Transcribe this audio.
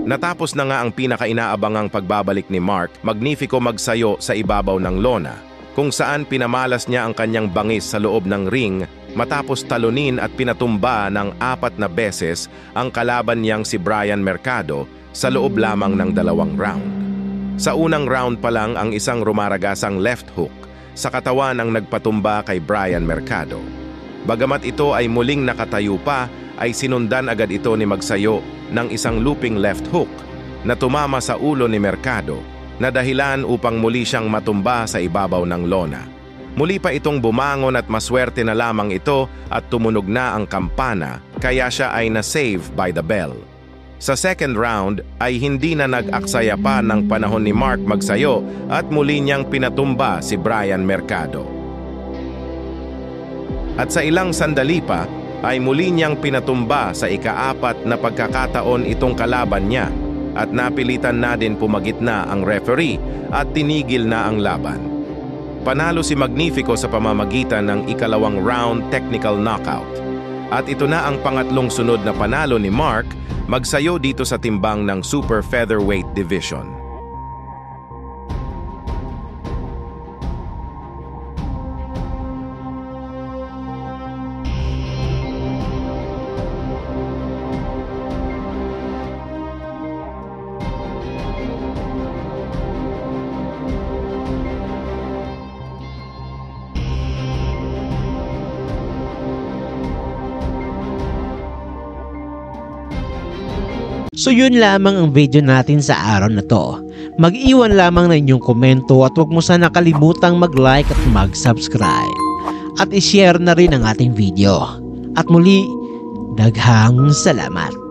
Natapos na nga ang pinakainaabangang pagbabalik ni Mark Magnifico magsayo sa ibabaw ng lona, kung saan pinamalas niya ang kanyang bangis sa loob ng ring matapos talunin at pinatumba ng 4 na beses ang kalaban niyang si Brian Mercado sa loob lamang ng 2 round. Sa unang round pa lang ang isang rumaragasang left hook sa katawan ang nagpatumba kay Brian Mercado. Bagamat ito ay muling nakatayo pa, ay sinundan agad ito ni Magsayo ng isang looping left hook na tumama sa ulo ni Mercado na dahilan upang muli siyang matumba sa ibabaw ng lona. Muli pa itong bumangon at maswerte na lamang ito at tumunog na ang kampana kaya siya ay na-save by the bell. Sa second round ay hindi na nag-aksaya pa ng panahon ni Mark Magsayo at muli niyang pinatumba si Brian Mercado. At sa ilang sandali pa ay muli niyang pinatumba sa ika-4 na pagkakataon itong kalaban niya at napilitan na din pumagitna ang referee at tinigil na ang laban. Panalo si Magnifico sa pamamagitan ng ika-2 round technical knockout. At ito na ang pangatlong sunod na panalo ni Mark Magsayo dito sa timbang ng Super Featherweight Division. So yun lamang ang video natin sa araw na to. Mag-iwan lamang ng inyong komento at huwag mo sana kalimutang mag-like at mag-subscribe. At i-share na rin ang ating video. At muli, daghang salamat.